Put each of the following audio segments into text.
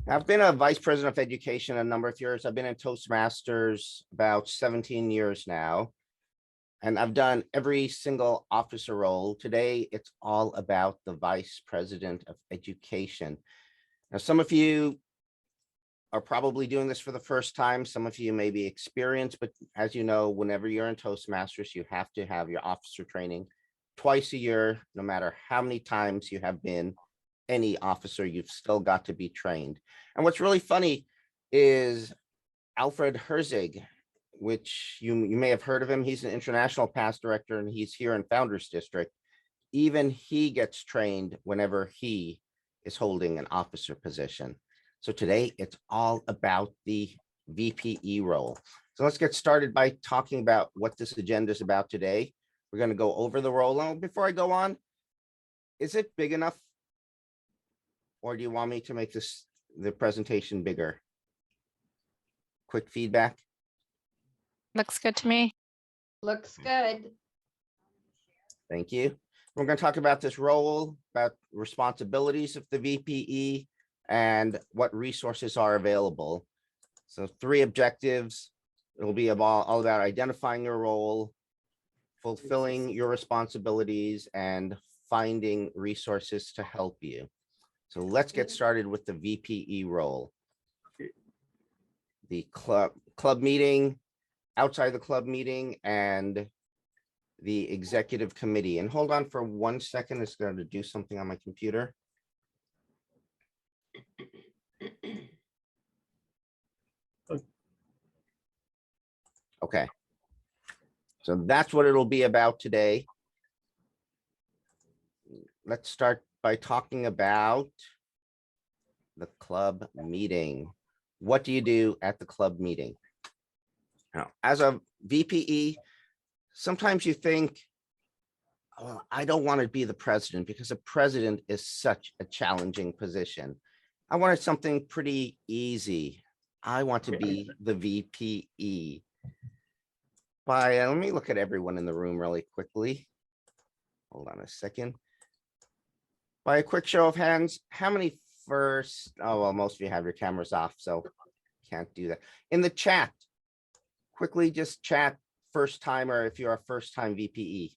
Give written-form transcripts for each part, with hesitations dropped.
I've been a vice president of education a number of years. I've been in Toastmasters about 17 years now. And I've done every single officer role. Today, it's all about the vice president of education. Now, some of you are probably doing this for the first time. Some of you may be experienced, but as you know, whenever you're in Toastmasters, you have to have your officer training twice a year, no matter how many times you have been any officer, you've still got to be trained. And what's really funny is Alfred Herzig, which you may have heard of him. He's an international past director and he's here in Founders District. Even he gets trained whenever he is holding an officer position. So today it's all about the VPE role. So let's get started by talking about what this agenda is about today. We're going to go over the role. And before I go on, is it big enough? Or do you want me to make the presentation bigger? Quick feedback. Looks good to me. Looks good. Thank you. We're going to talk about this role, about responsibilities of the VPE, and what resources are available. So 3 objectives. It'll be all about identifying your role, fulfilling your responsibilities, and finding resources to help you. So let's get started with the VPE role. The club meeting, outside the club meeting, and the executive committee. And hold on for 1 second. It's going to do something on my computer. Okay. So that's what it'll be about today. Let's start by talking about the club meeting. What do you do at the club meeting? Now, as a VPE, sometimes you think, oh, I don't want to be the president because a president is such a challenging position. I wanted something pretty easy. I want to be the VPE. Let me look at everyone in the room really quickly. Hold on a second. By a quick show of hands, how many first? Oh, well, most of you have your cameras off, so can't do that. In the chat, quickly just chat first timer if you're a first time VPE.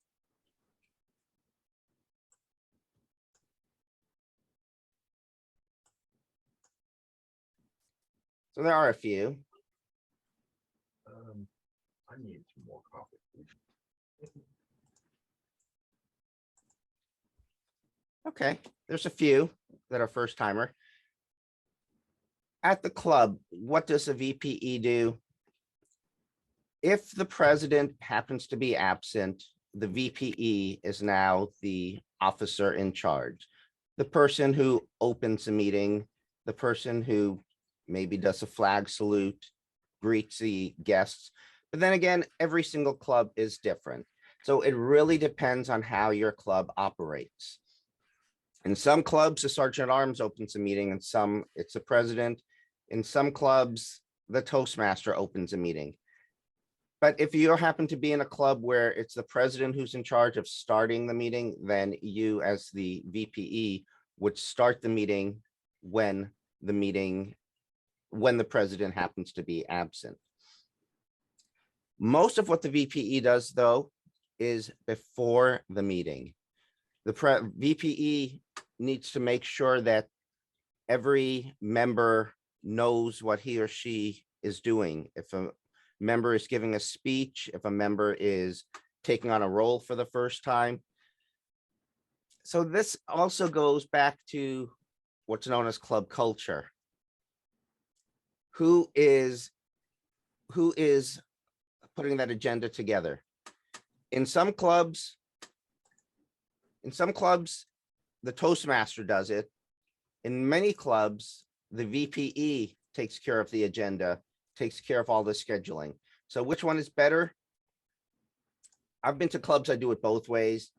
So there are a few. I need some more coffee. Okay, there's a few that are first timer. At the club, what does a VPE do? If the president happens to be absent, the VPE is now the officer in charge. The person who opens the meeting, the person who maybe does a flag salute, greets the guests. But then again, every single club is different. So it really depends on how your club operates. In some clubs, the sergeant at arms opens a meeting, and some it's the president. In some clubs, the Toastmaster opens a meeting. But if you happen to be in a club where it's the president who's in charge of starting the meeting, then you as the VPE would start the meeting when the president happens to be absent. Most of what the VPE does, though, is before the meeting. The VPE needs to make sure that every member knows what he or she is doing. If a member is giving a speech, if a member is taking on a role for the first time. So this also goes back to what's known as club culture. Who is putting that agenda together? In some clubs, the Toastmaster does it. In many clubs, the VPE takes care of the agenda, takes care of all the scheduling. So which one is better? I've been to clubs, I do it both ways.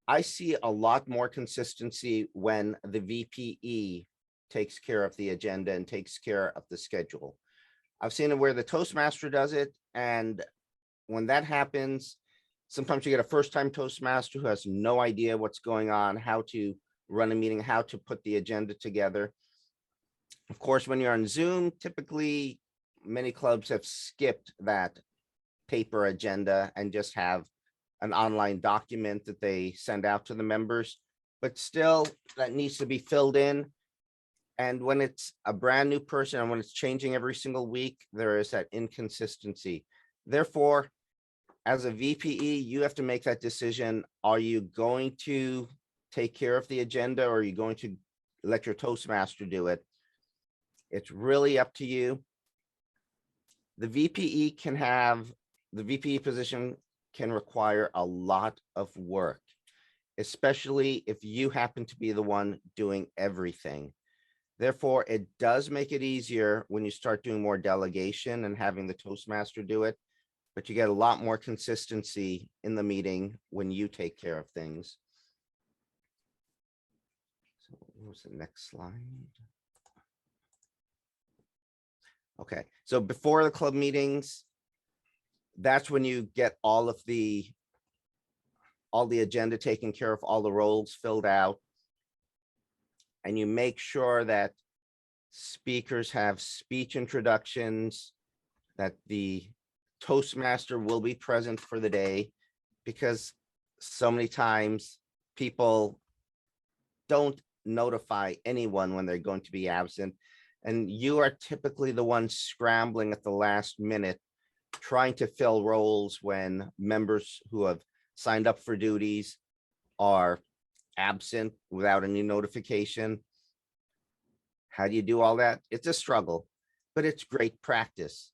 I see a lot more consistency when the VPE takes care of the agenda and takes care of the schedule. I've seen it where the Toastmaster does it, and when that happens, sometimes you get a first-time Toastmaster who has no idea what's going on, how to run a meeting, how to put the agenda together. Of course, when you're on Zoom, typically many clubs have skipped that paper agenda and just have an online document that they send out to the members. But still, that needs to be filled in. And when it's a brand new person and when it's changing every single week, there is that inconsistency. Therefore, as a VPE, you have to make that decision. Are you going to take care of the agenda or are you going to let your Toastmaster do it? It's really up to you. The VPE position can require a lot of work, especially if you happen to be the one doing everything. Therefore, it does make it easier when you start doing more delegation and having the Toastmaster do it, but you get a lot more consistency in the meeting when you take care of things. So what was the next slide? Okay, so before the club meetings, that's when you get all the agenda taken care of, all the roles filled out. And you make sure that speakers have speech introductions, that the Toastmaster will be present for the day, because so many times people don't notify anyone when they're going to be absent. And you are typically the one scrambling at the last minute, trying to fill roles when members who have signed up for duties are absent without any notification. How do you do all that? It's a struggle, but it's great practice,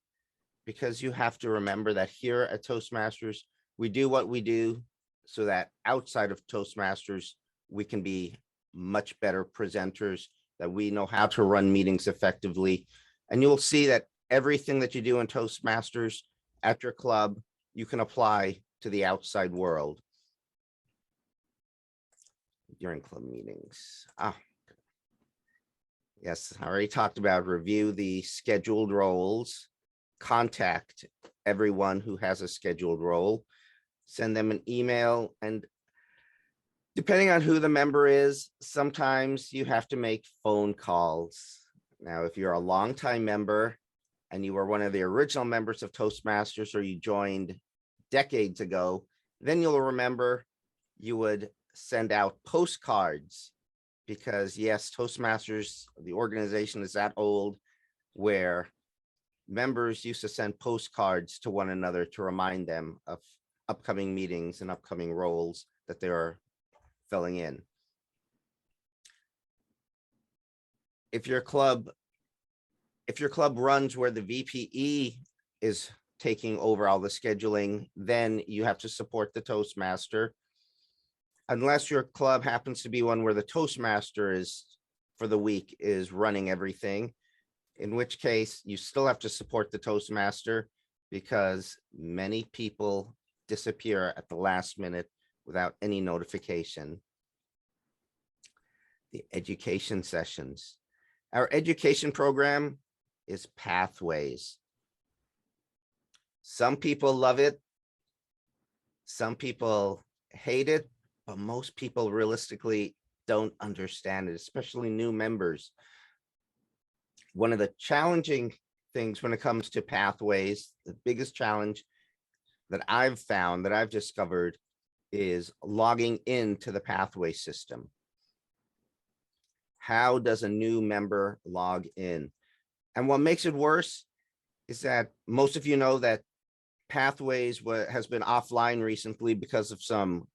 because you have to remember that here at Toastmasters, we do what we do so that outside of Toastmasters, we can be much better presenters, that we know how to run meetings effectively. And you'll see that everything that you do in Toastmasters at your club, you can apply to the outside world during club meetings. Yes, I already talked about review the scheduled roles, contact everyone who has a scheduled role, send them an email, and depending on who the member is, sometimes you have to make phone calls. Now, if you're a longtime member and you were one of the original members of Toastmasters or you joined decades ago, then you'll remember you would send out postcards, because yes, Toastmasters, the organization is that old where members used to send postcards to one another to remind them of upcoming meetings and upcoming roles that they are filling in. If your club runs where the VPE is taking over all the scheduling, then you have to support the Toastmaster. Unless your club happens to be one where the Toastmaster is for the week is running everything, in which case you still have to support the Toastmaster, because many people disappear at the last minute without any notification. The education sessions. Our education program is Pathways. Some people love it. Some people hate it, but most people realistically don't understand it, especially new members. One of the challenging things when it comes to Pathways, the biggest challenge that I've found, that I've discovered, is logging into the Pathway system. How does a new member log in? And what makes it worse is that most of you know that Pathways has been offline recently because of some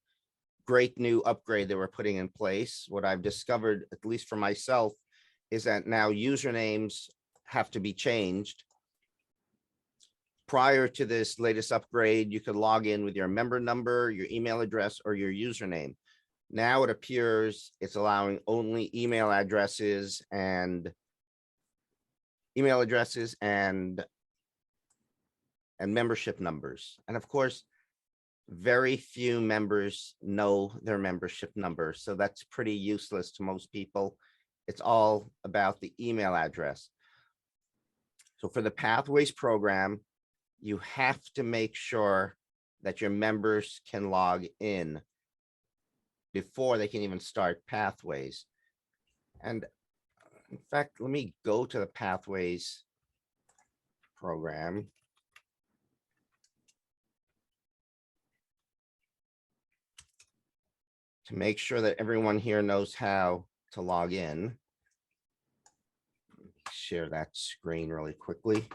great new upgrade they were putting in place. What I've discovered, at least for myself, is that now usernames have to be changed. Prior to this latest upgrade, you could log in with your member number, your email address, or your username. Now it appears it's allowing only email addresses and membership numbers. And of course, very few members know their membership number, so that's pretty useless to most people. It's all about the email address. So for the Pathways program, you have to make sure that your members can log in before they can even start Pathways. And In fact, let me go to the Pathways program. To make sure that everyone here knows how to log in. Share that screen really quickly.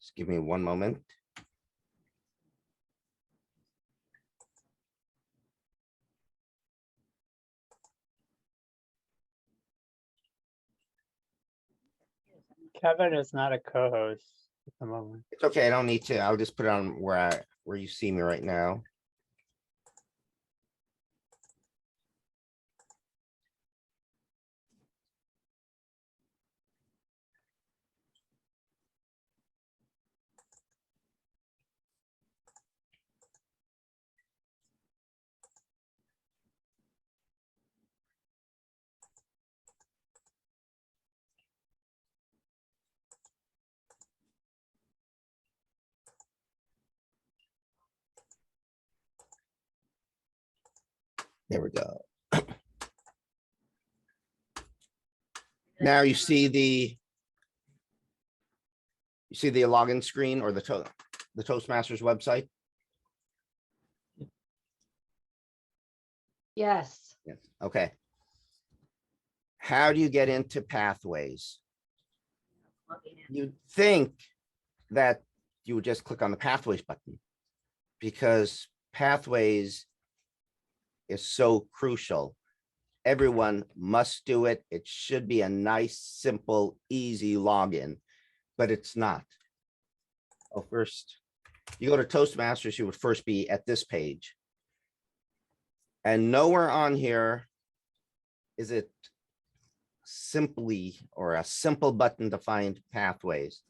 Just give me one moment. Kevin is not a co-host at the moment. It's okay, I don't need to. I'll just put it on where you see me right now. There we go. Now you see the login screen or the Toastmasters website? Yes. Yes. Okay. How do you get into Pathways? You'd think that you would just click on the Pathways button because Pathways is so crucial. Everyone must do it. It should be a nice, simple, easy login, but it's not. Oh, first, you go to Toastmasters, you would first be at this page. And nowhere on here is it simply or a simple button to find Pathways.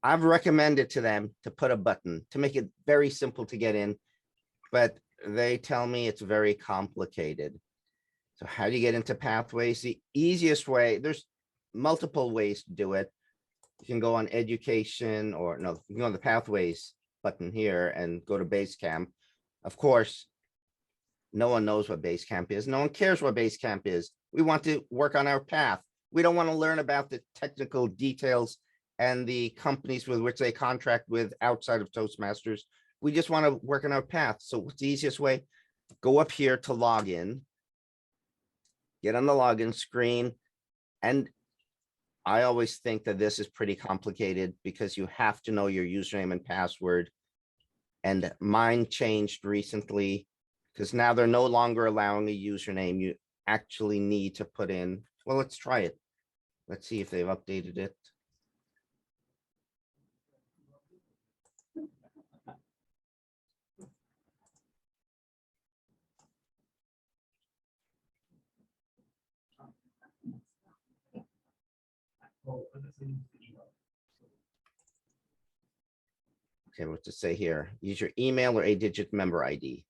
I've recommended to them to put a button to make it very simple to get in, but they tell me it's very complicated. So how do you get into Pathways? The easiest way, there's multiple ways to do it. You can go on education or no, you can go on the Pathways button here and go to Basecamp. Of course, no one knows what Basecamp is. No one cares what Basecamp is. We want to work on our path. We don't want to learn about the technical details and the companies with which they contract with outside of Toastmasters. We just want to work on our path. So what's the easiest way? Go up here to log in. Get on the login screen. And I always think that this is pretty complicated because you have to know your username and password. And mine changed recently because now they're no longer allowing a username. You actually need to put in, well, let's try it. Let's see if they've updated it. Okay, what's it say here? Use your email or 8-digit member ID.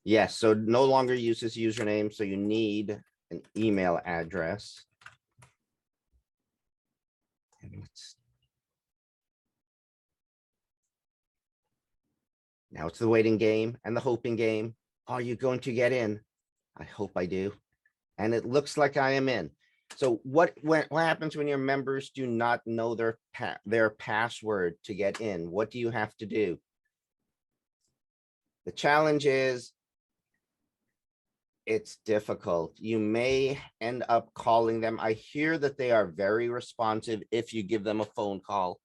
Yes, so no longer uses username, so you need an email address. And now it's the waiting game and the hoping game. Are you going to get in? I hope I do. And it looks like I am in. So what happens when your members do not know their password to get in? What do you have to do? The challenge is it's difficult. You may end up calling them. I hear that they are very responsive if you give them a phone call.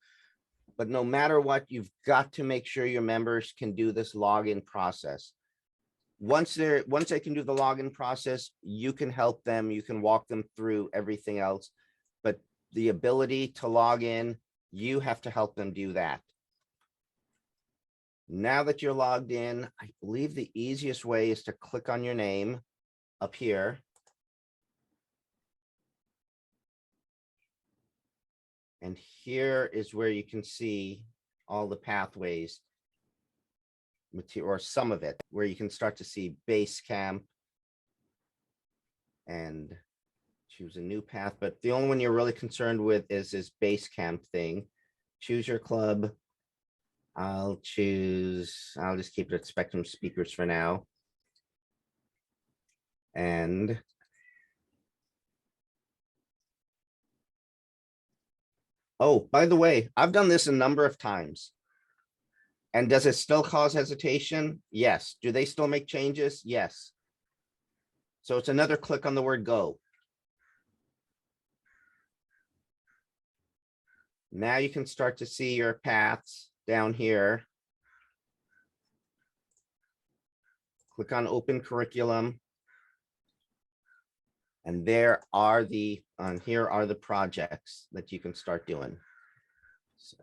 But no matter what, you've got to make sure your members can do this login process. Once they can do the login process, you can help them, you can walk them through everything else. But the ability to log in, you have to help them do that. Now that you're logged in, I believe the easiest way is to click on your name up here. And here is where you can see all the Pathways material, or some of it, where you can start to see Basecamp. and choose a new path, but the only one you're really concerned with is this base camp thing. Choose your club. I'll just keep it at Spectrum Speakers for now. And oh, by the way, I've done this a number of times. And does it still cause hesitation? Yes. Do they still make changes? Yes. So it's another click on the word go. Now you can start to see your paths down here. Click on open curriculum. And here are the projects that you can start doing. So.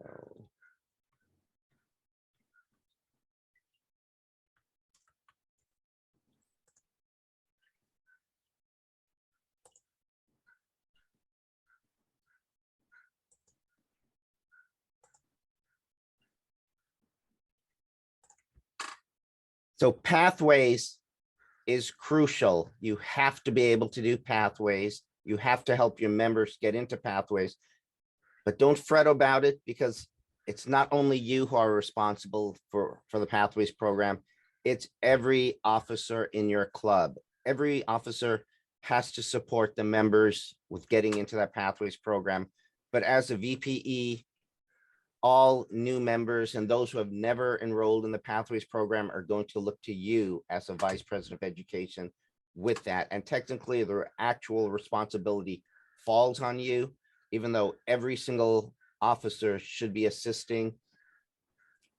So pathways is crucial. You have to be able to do pathways. You have to help your members get into pathways. But don't fret about it because it's not only you who are responsible for the pathways program. It's every officer in your club. Every officer has to support the members with getting into that pathways program. But as a VPE, all new members and those who have never enrolled in the pathways program are going to look to you as a vice president of education with that. And technically the actual responsibility falls on you, even though every single officer should be assisting.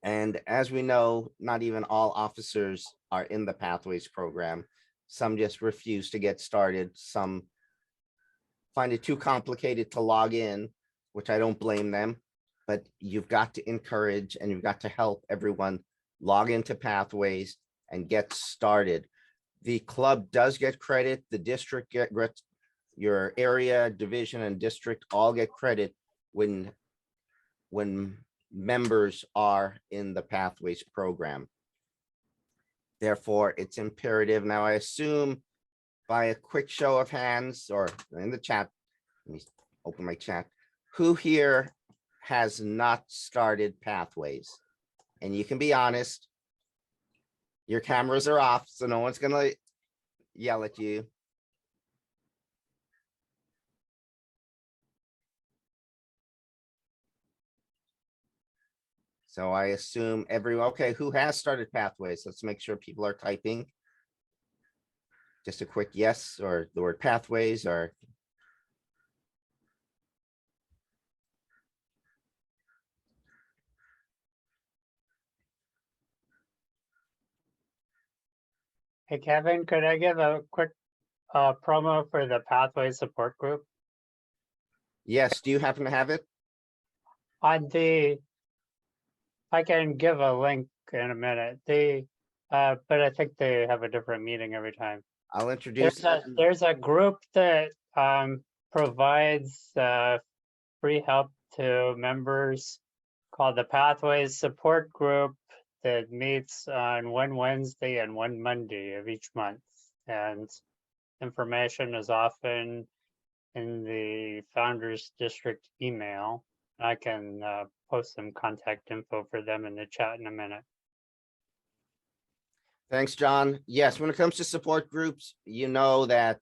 And as we know, not even all officers are in the pathways program. Some just refuse to get started. Some find it too complicated to log in, which I don't blame them. But you've got to encourage and you've got to help everyone log into pathways and get started. The club does get credit. The district gets your area, division, and district all get credit when members are in the pathways program. Therefore, it's imperative. Now, I assume by a quick show of hands or in the chat, let me open my chat, who here has not started pathways? And you can be honest. Your cameras are off, so no one's gonna yell at you. So I assume everyone, okay, who has started pathways? Let's make sure people are typing. Just a quick yes, or the word pathways, or Hey, Kevin, could I give a quick promo for the Pathway Support Group? yes, do you happen to have it? On the, I can give a link in a minute. But I think they have a different meeting every time. I'll introduce. There's a group that provides free help to members called the Pathways Support Group that meets on one Wednesday and one Monday of each month. And information is often in the Founders District email. I can post some contact info for them in the chat in a minute. Thanks, John. Yes, when it comes to support groups, you know that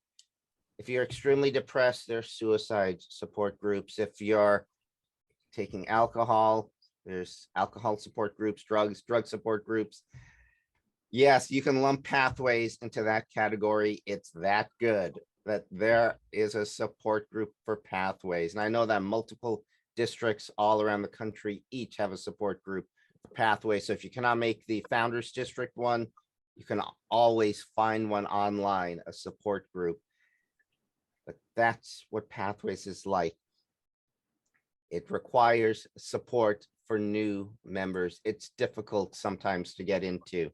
if you're extremely depressed, there's suicide support groups. If you're taking alcohol, there's alcohol support groups, drug support groups. Yes, you can lump pathways into that category. It's that good that there is a support group for pathways. And I know that multiple districts all around the country each have a support group for pathways. So if you cannot make the Founders District one, you can always find one online, a support group. But that's what pathways is like. It requires support for new members. It's difficult sometimes to get into.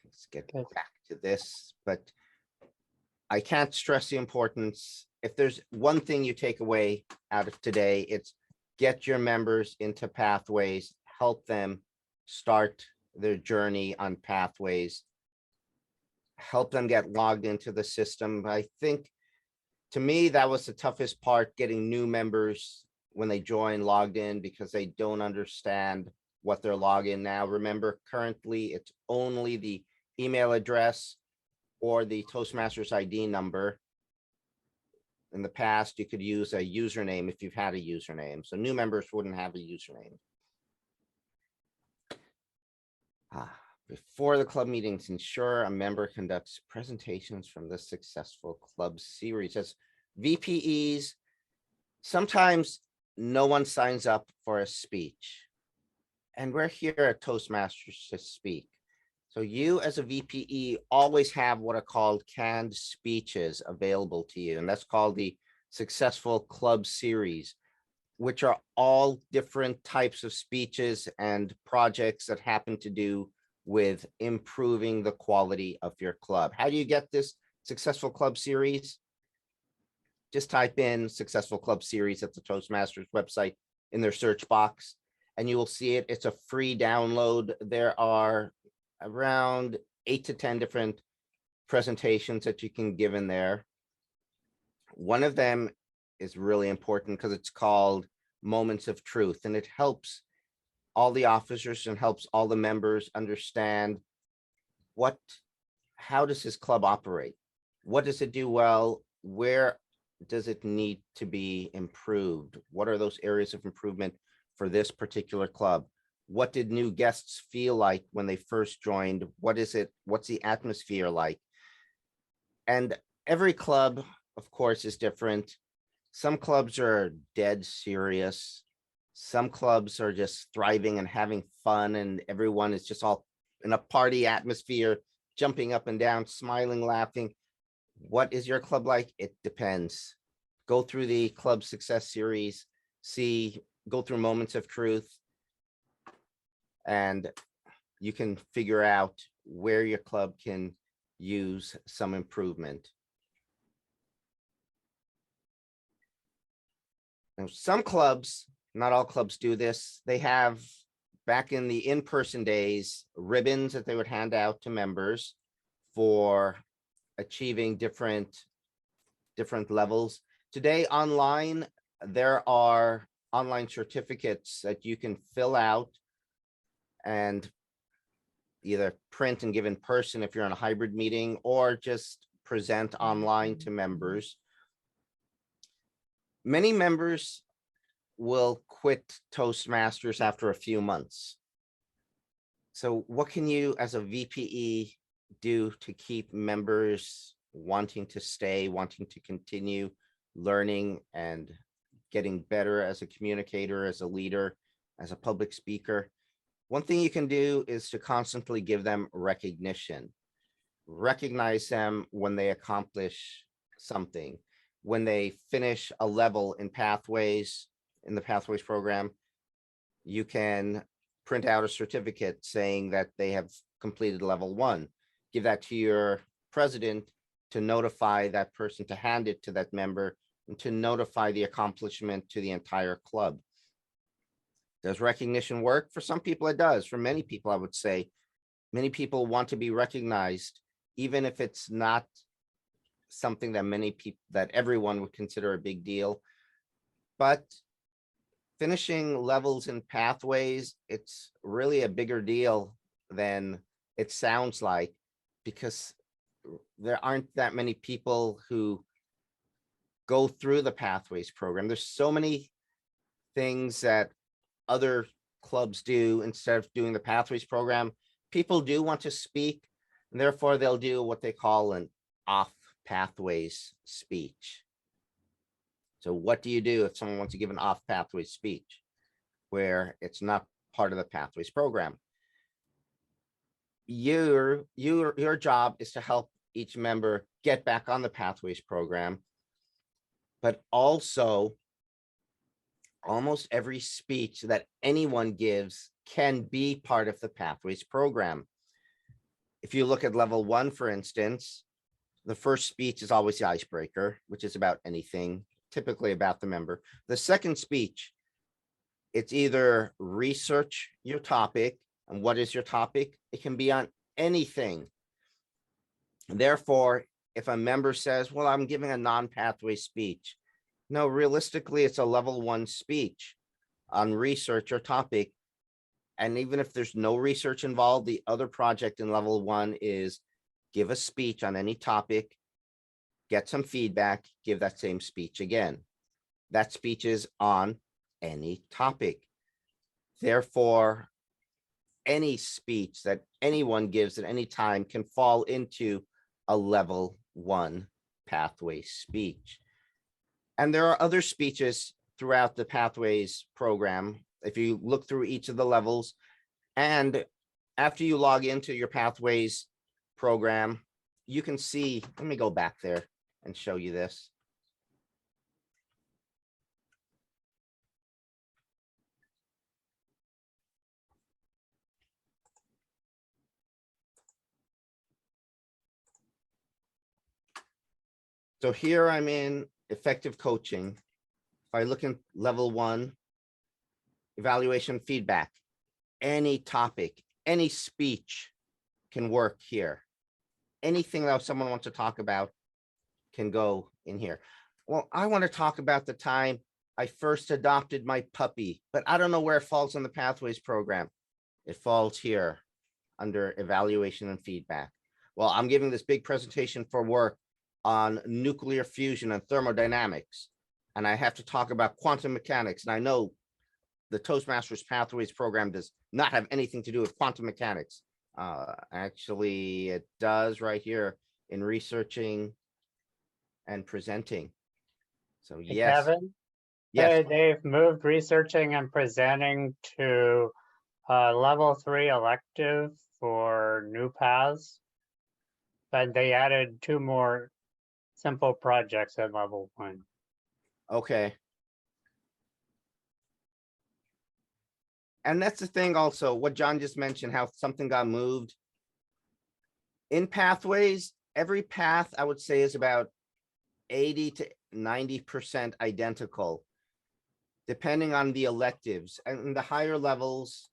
Let's get back to this, but I can't stress the importance. If there's one thing you take away out of today, it's get your members into pathways, help them start their journey on pathways, help them get logged into the system. I think, to me, that was the toughest part, getting new members when they join logged in, because they don't understand what their login now. Remember, currently, it's only the email address or the Toastmasters ID number. In the past, you could use a username if you've had a username, so new members wouldn't have a username. Before the club meetings, ensure a member conducts presentations from the successful club series. As VPEs, sometimes no one signs up for a speech. And we're here at Toastmasters to speak. So you as a VPE always have what are called canned speeches available to you, and that's called the Successful Club Series, which are all different types of speeches and projects that happen to do with improving the quality of your club. How do you get this Successful Club Series? Just type in Successful Club Series at the Toastmasters website in their search box, and you will see it. It's a free download. There are around 8 to 10 different presentations that you can give in there. One of them is really important because it's called Moments of Truth, and it helps all the officers and helps all the members understand how does this club operate? What does it do well? Where does it need to be improved? What are those areas of improvement for this particular club? What did new guests feel like when they first joined? What's the atmosphere like? And every club, of course, is different. Some clubs are dead serious. Some clubs are just thriving and having fun, and everyone is just all in a party atmosphere, jumping up and down, smiling, laughing. What is your club like? It depends. Go through the Club Success Series, go through Moments of Truth, and you can figure out where your club can use some improvement. Now, some clubs, not all clubs do this. They have, back in the in-person days, ribbons that they would hand out to members for achieving different levels. Today, online, there are online certificates that you can fill out and either print and give in person if you're in a hybrid meeting, or just present online to members. Many members will quit Toastmasters after a few months. So what can you as a VPE do to keep members wanting to stay, wanting to continue learning and getting better as a communicator, as a leader, as a public speaker? One thing you can do is to constantly give them recognition. Recognize them when they accomplish something. When they finish a level in Pathways, in the Pathways program, you can print out a certificate saying that they have completed level 1. Give that to your president to notify that person, to hand it to that member, and to notify the accomplishment to the entire club. Does recognition work? For some people, it does. For many people, I would say, many people want to be recognized, even if it's not something that everyone would consider a big deal. But finishing levels in Pathways, it's really a bigger deal than it sounds like, because there aren't that many people who go through the Pathways program. There's so many things that other clubs do instead of doing the Pathways program. People do want to speak, and therefore they'll do what they call an off Pathways speech. So what do you do if someone wants to give an off Pathways speech where it's not part of the Pathways program? Your job is to help each member get back on the Pathways program, but also almost every speech that anyone gives can be part of the Pathways program. If you look at level 1, for instance, the first speech is always the icebreaker, which is about anything, typically about the member. The second speech, it's either research your topic. And what is your topic? It can be on anything. Therefore, if a member says, well, I'm giving a non-pathway speech. No, realistically, it's a level 1 speech on research or topic. And even if there's no research involved, the other project in level 1 is give a speech on any topic, get some feedback, give that same speech again. That speech is on any topic. Therefore, any speech that anyone gives at any time can fall into a level 1 pathway speech. And there are other speeches throughout the Pathways program. If you look through each of the levels, and after you log into your Pathways program, you can see, let me go back there and show you this. So here I'm in effective coaching. If I look in level 1, evaluation feedback, any topic, any speech can work here. Anything that someone wants to talk about can go in here. Well, I want to talk about the time I first adopted my puppy, but I don't know where it falls in the Pathways program. It falls here under evaluation and feedback. Well, I'm giving this big presentation for work on nuclear fusion and thermodynamics, and I have to talk about quantum mechanics. And I know the Toastmasters Pathways program does not have anything to do with quantum mechanics. Actually, it does right here in researching and presenting. So Hey, yes, Kevin, yes, they've moved researching and presenting to level 3 elective for new paths. But they added 2 more simple projects at level 1. okay. And that's the thing also, what John just mentioned, how something got moved. In Pathways, every path I would say is about 80 to 90% identical, depending on the electives. And in the higher levels,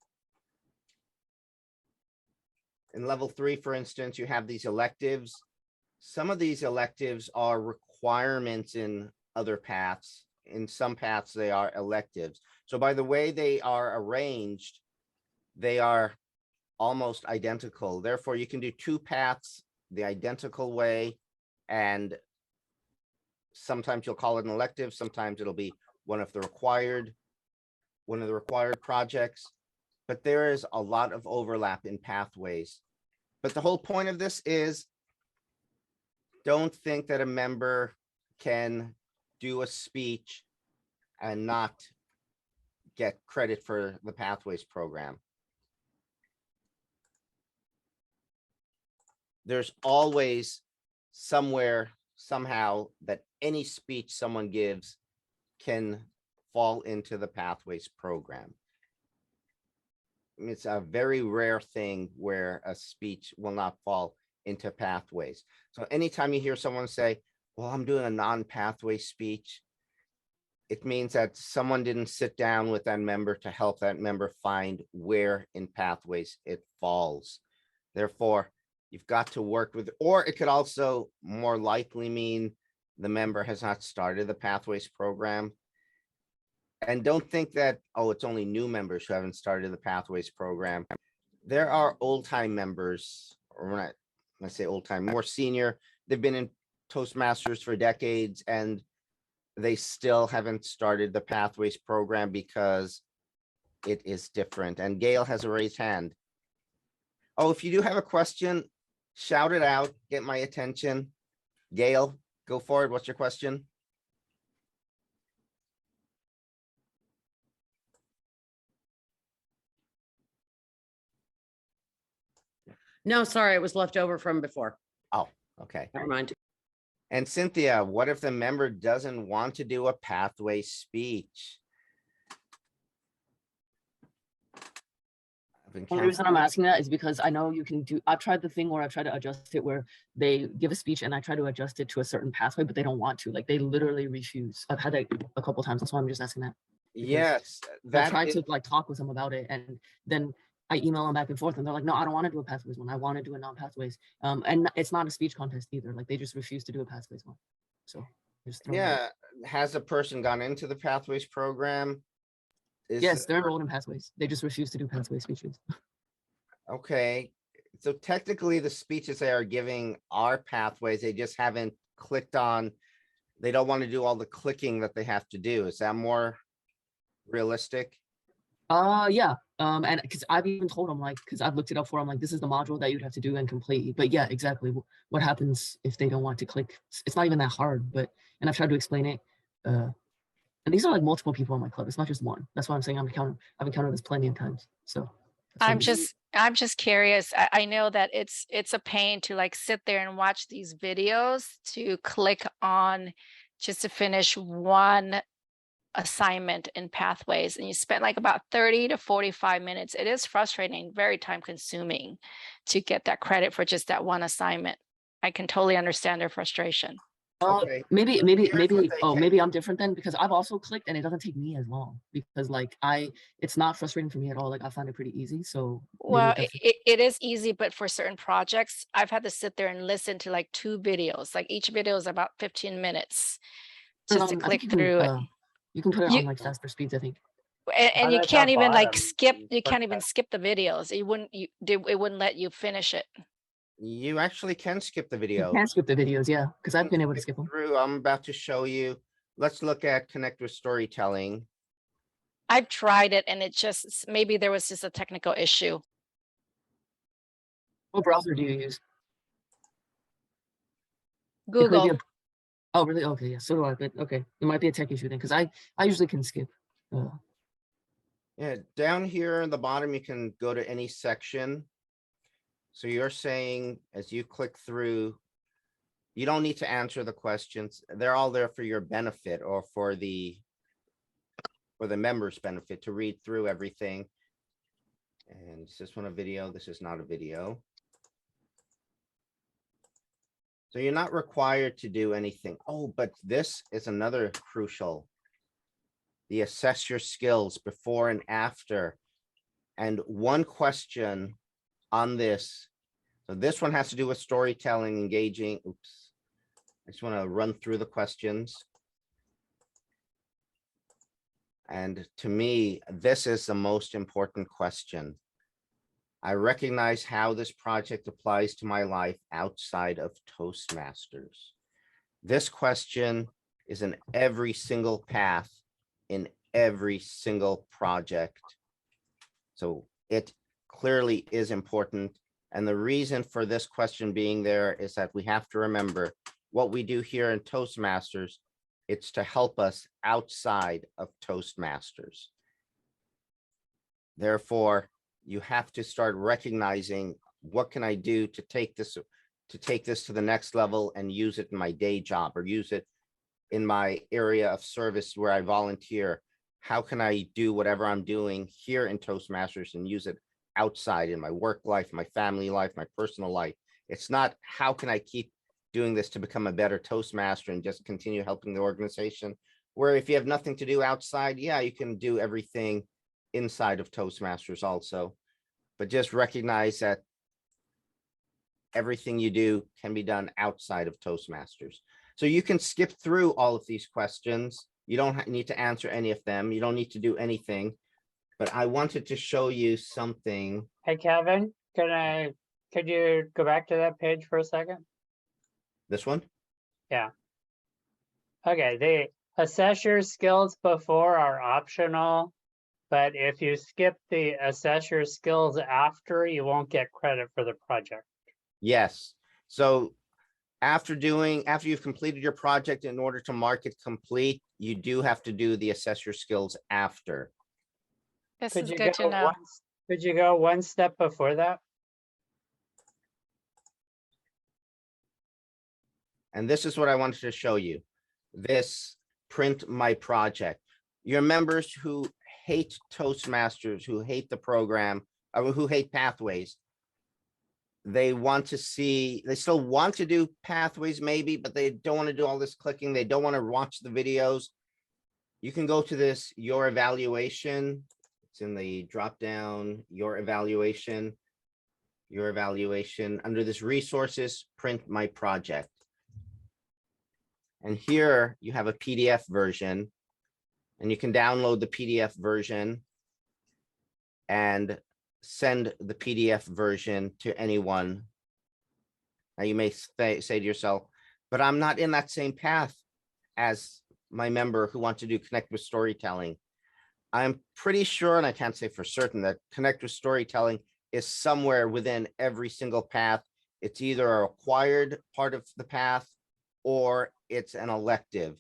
in level 3, for instance, you have these electives. Some of these electives are requirements in other paths. In some paths, they are electives. So by the way they are arranged, they are almost identical. Therefore, you can do 2 paths the identical way, and sometimes you'll call it an elective, sometimes it'll be one of the required projects. But there is a lot of overlap in Pathways. But the whole point of this is, don't think that a member can do a speech and not get credit for the Pathways program. There's always somewhere, somehow, that any speech someone gives can fall into the Pathways program. It's a very rare thing where a speech will not fall into Pathways. So anytime you hear someone say, well, I'm doing a non-pathway speech, it means that someone didn't sit down with that member to help that member find where in Pathways it falls. Therefore, you've got to work with, or it could also more likely mean the member has not started the Pathways program. And don't think that, oh, it's only new members who haven't started the Pathways program. There are old-time members, or when I say old-time, more senior, they've been in Toastmasters for decades, and they still haven't started the Pathways program because it is different. And Gail has a raised hand. Oh, if you do have a question, shout it out, get my attention. Gail, go forward. What's your question? No, sorry, it was left over from before. Oh, okay. Never mind. And Cynthia, what if the member doesn't want to do a pathway speech? The only reason I'm asking that is because I know you can do, I've tried the thing where I've tried to adjust it where they give a speech and I try to adjust it to a certain pathway, but they don't want to, like they literally refuse. I've had that a couple of times. That's why I'm just asking that. Yes, I that tried is, to like talk with them about it, and then I email them back and forth and they're like, no, I don't want to do a pathways one. I want to do a non-pathways. And it's not a speech contest either. Like they just refuse to do a pathways one. So just throw it out. Yeah, has a person gone into the Pathways program? Yes, they're enrolled in pathways. They just refuse to do pathway speeches. Okay, so technically the speeches they are giving are pathways, they just haven't clicked on. They don't want to do all the clicking that they have to do. Is that more realistic? Yeah. And because I've even told them, like, because I've looked it up for them, like, this is the module that you'd have to do and complete. But yeah, exactly. What happens if they don't want to click? It's not even that hard, but, and I've tried to explain it. And these are like multiple people in my club. It's not just one. That's why I'm saying I've encountered this plenty of times. So that's why I'm just curious. I know that it's a pain to like sit there and watch these videos to click on just to finish one assignment in pathways, and you spend like about 30 to 45 minutes. It is frustrating, very time consuming to get that credit for just that one assignment. I can totally understand their frustration. Okay. maybe Here's what they oh can- maybe I'm different then, because I've also clicked and it doesn't take me as long, because like it's not frustrating for me at all. Like I find it pretty easy. So maybe Well, that's- it is easy, but for certain projects, I've had to sit there and listen to like 2 videos. Like each video is about 15 minutes just to I think click you can, through it. you can put it You- on like faster speeds, I think. And you at the can't even like bottom, skip, you you put can't even that- skip the videos. It wouldn't let you finish it. You actually can skip the You video. can skip the videos, yeah, because I've been able to skip them. Through, I'm about to show you. Let's look at Connect with Storytelling. I've tried it and it just, maybe there was just a technical issue. What browser do you use? It could be Google. a- Oh, really? Okay, yeah, so do I, but okay. It might be a tech issue then, because I usually can skip. Yeah, down here in the bottom, you can go to any section. So you're saying as you click through, you don't need to answer the questions. They're all there for your benefit or for the members' benefit to read through everything. And is this one a video? This is not a video. So you're not required to do anything. Oh, but this is another crucial. The assess your skills before and after. And one question on this. So this one has to do with storytelling, engaging. Oops. I just want to run through the questions. And to me, this is the most important question. I recognize how this project applies to my life outside of Toastmasters. This question is in every single path in every single project. So it clearly is important. And the reason for this question being there is that we have to remember what we do here in Toastmasters. It's to help us outside of Toastmasters. Therefore, you have to start recognizing what can I do to take this to the next level and use it in my day job or use it in my area of service where I volunteer. How can I do whatever I'm doing here in Toastmasters and use it outside in my work life, my family life, my personal life? It's not how can I keep doing this to become a better Toastmaster and just continue helping the organization, where if you have nothing to do outside, yeah, you can do everything inside of Toastmasters also. But just recognize that everything you do can be done outside of Toastmasters. So you can skip through all of these questions. You don't need to answer any of them. You don't need to do anything. But I wanted to show you something. Hey, Kevin, could you go back to that page for a second? This one? Okay, the assess your skills before are optional, but if you skip the assess your skills after, you won't get credit for the project. Yes. So after you've completed your project, in order to mark it complete, you do have to do the assess your skills after. This Could is you good to go know. Could you go one step before that? And this is what I wanted to show you. This print my project. Your members who hate Toastmasters, who hate the program, or who hate Pathways, they still want to do Pathways maybe, but they don't want to do all this clicking. They don't want to watch the videos. You can go to this, your evaluation. It's in the drop down, your evaluation. Under this resources, print my project. And here you have a PDF version. And you can download the PDF version and send the PDF version to anyone. Now you may say to yourself, but I'm not in that same path as my member who wants to do Connect with Storytelling. I'm pretty sure, and I can't say for certain, that Connect with Storytelling is somewhere within every single path. It's either a required part of the path or it's an elective.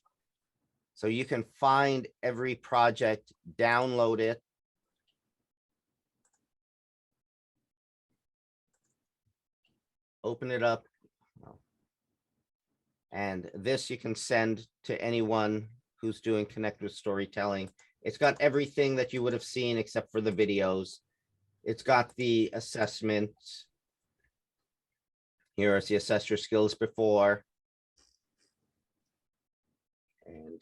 So you can find every project, download it. Open it up. And this you can send to anyone who's doing Connect with Storytelling. It's got everything that you would have seen except for the videos. It's got the assessments. Here is the assess your skills before. And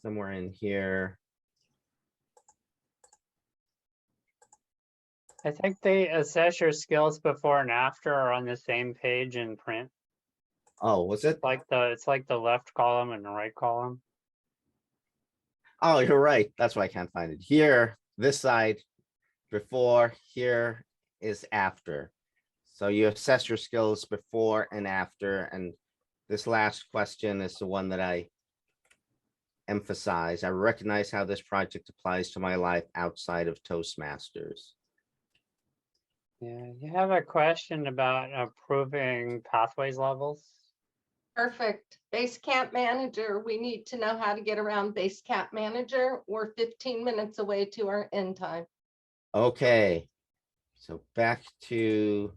somewhere in here. I think the assess your skills before and after are on the same page in print. Oh, was it? It's like the left column and the right column. Oh, you're right. That's why I can't find it. Here, this side, before, here is after. So you assess your skills before and after. And this last question is the one that I emphasize. I recognize how this project applies to my life outside of Toastmasters. Yeah, you have a question about approving pathways levels. Perfect. Basecamp Manager, we need to know how to get around Basecamp Manager. We're 15 minutes away to our end time. Okay, so back to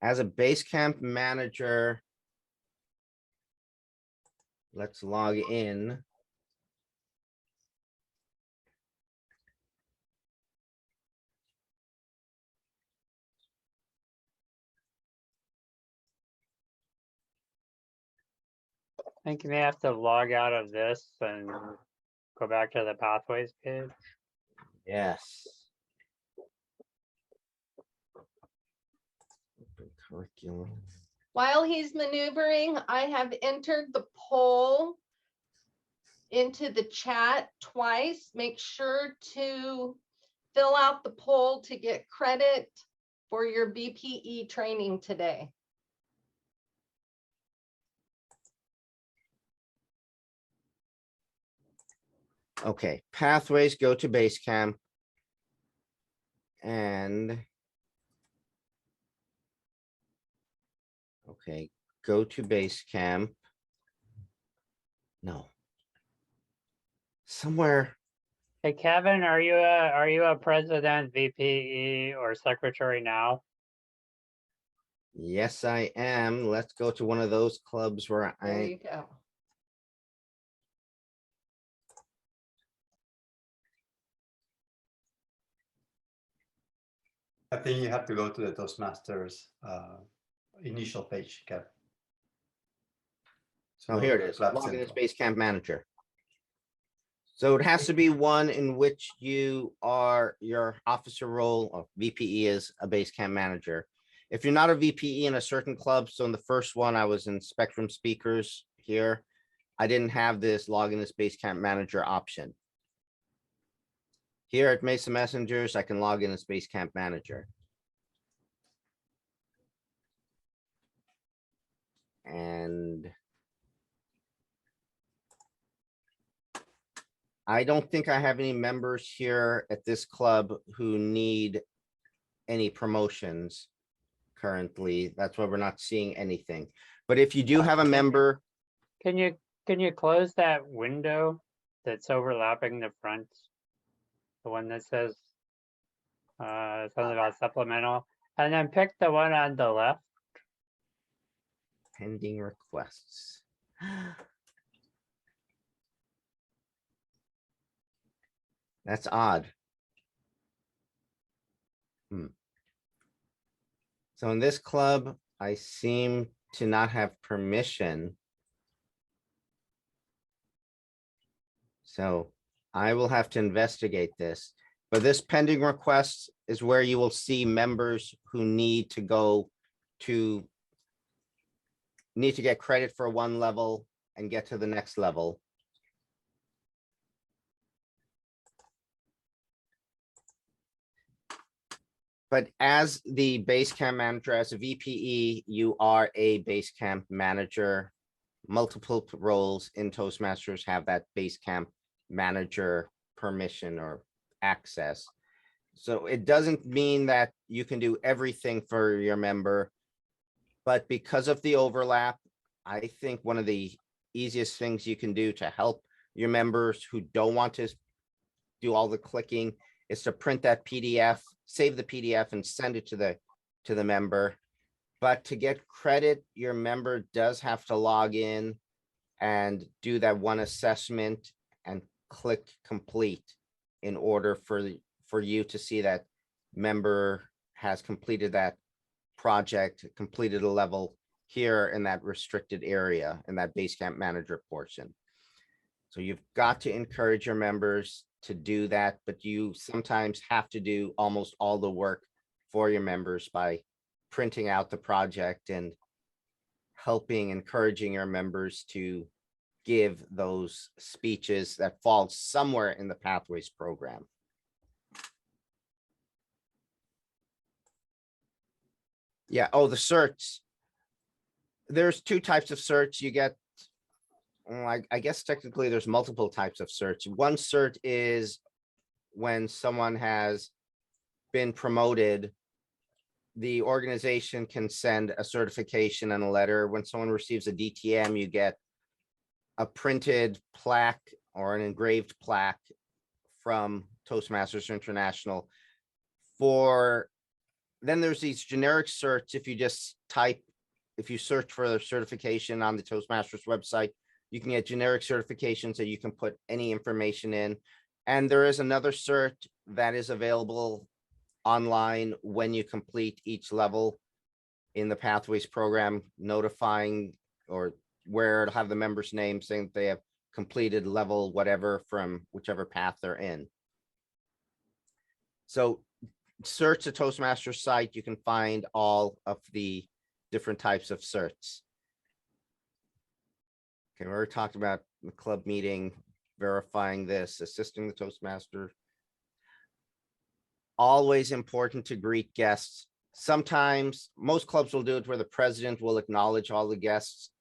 as a Basecamp manager, let's log in. I think you may have to log out of this and go back to the pathways page. Yes. Open curriculum. While he's maneuvering, I have entered the poll into the chat twice. Make sure to fill out the poll to get credit for your BPE training today. Okay, pathways, go to Basecamp. And okay, go to Basecamp. No. Somewhere. Hey, Kevin, are you a president, VPE, or secretary now? Yes, I am. Let's go to one of those clubs where There you go. I think you have to go to the Toastmasters initial page, Kev. Oh, here it is. Log in as Basecamp manager. So it has to be one in which you are your officer role of VPE is a Basecamp manager. If you're not a VPE in a certain club, so in the first one, I was in Spectrum Speakers here. I didn't have this login as Basecamp manager option. Here at Mesa Messengers, I can log in as Basecamp manager. And I don't think I have any members here at this club who need any promotions currently. That's why we're not seeing anything. But if you do have a member, Can you close that window that's overlapping the front? The one that says something about supplemental, and then pick the one on the left. pending requests. That's odd. So in this club, I seem to not have permission. So I will have to investigate this. But this pending request is where you will see members who need to go to need to get credit for one level and get to the next level. But as the base camp manager, as a VPE, you are a base camp manager. Multiple roles in Toastmasters have that base camp manager permission or access. So it doesn't mean that you can do everything for your member. But because of the overlap, I think one of the easiest things you can do to help your members who don't want to do all the clicking is to print that PDF, save the PDF and send it to the member. But to get credit, your member does have to log in and do that one assessment and click complete in order for you to see that member has completed that project, completed a level here in that restricted area in that Basecamp manager portion. So you've got to encourage your members to do that, but you sometimes have to do almost all the work for your members by printing out the project and helping, encouraging your members to give those speeches that fall somewhere in the Pathways program. Yeah, oh, the certs. There's two types of certs. You get, I guess technically there's multiple types of certs. One cert is when someone has been promoted, the organization can send a certification and a letter. When someone receives a DTM, you get a printed plaque or an engraved plaque from Toastmasters International. Then there's these generic certs. If you search for the certification on the Toastmasters website, you can get generic certifications that you can put any information in. And there is another cert that is available online when you complete each level in the Pathways program, notifying or where it'll have the member's name saying that they have completed level whatever from whichever path they're in. So search the Toastmasters site, you can find all of the different types of certs. Okay, we already talked about the club meeting, verifying this, assisting the Toastmaster. Always important to greet guests. Sometimes, most clubs will do it where the president will acknowledge all the guests,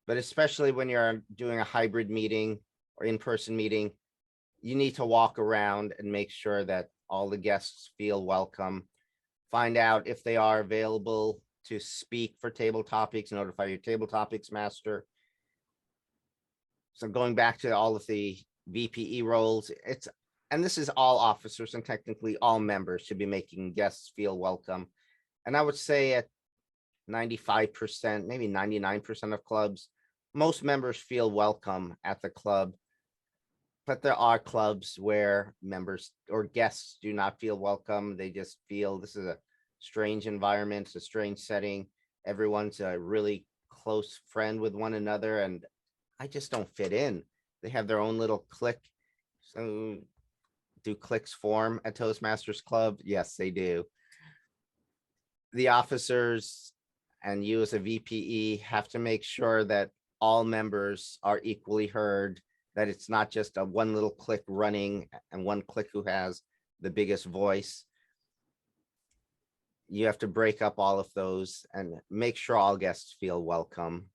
but especially when you're doing a hybrid meeting or in-person meeting, you need to walk around and make sure that all the guests feel welcome. Find out if they are available to speak for table topics, notify your table topics master. So going back to all of the VPE roles, and this is all officers and technically all members should be making guests feel welcome. And I would say at 95%, maybe 99% of clubs, most members feel welcome at the club. But there are clubs where members or guests do not feel welcome. They just feel this is a strange environment, it's a strange setting. Everyone's a really close friend with one another, and I just don't fit in. They have their own little clique. So do cliques form at Toastmasters Club? Yes, they do. The officers and you as a VPE have to make sure that all members are equally heard, that it's not just a one little clique running and one clique who has the biggest voice. You have to break up all of those and make sure all guests feel welcome.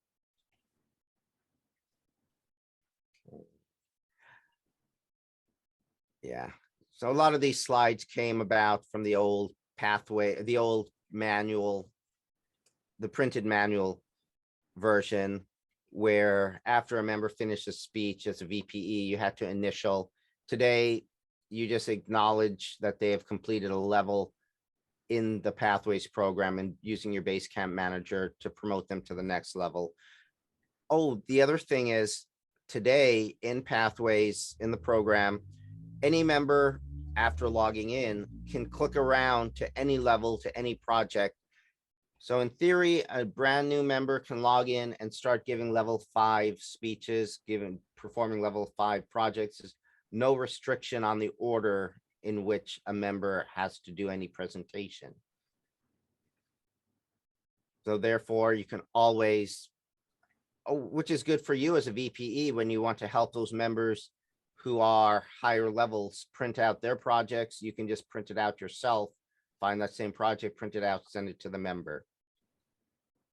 Yeah, so a lot of these slides came about from the old pathway, the old manual, the printed manual version, where after a member finished a speech as a VPE, you had to initial. Today, you just acknowledge that they have completed a level in the Pathways program and using your Basecamp manager to promote them to the next level. Oh, the other thing is today in Pathways in the program, any member after logging in can click around to any level, to any project So in theory, a brand new member can log in and start giving level 5 speeches, performing level 5 projects. There's no restriction on the order in which a member has to do any presentation. So therefore, you can always, which is good for you as a VPE when you want to help those members who are higher levels print out their projects. You can just print it out yourself, find that same project, print it out, send it to the member.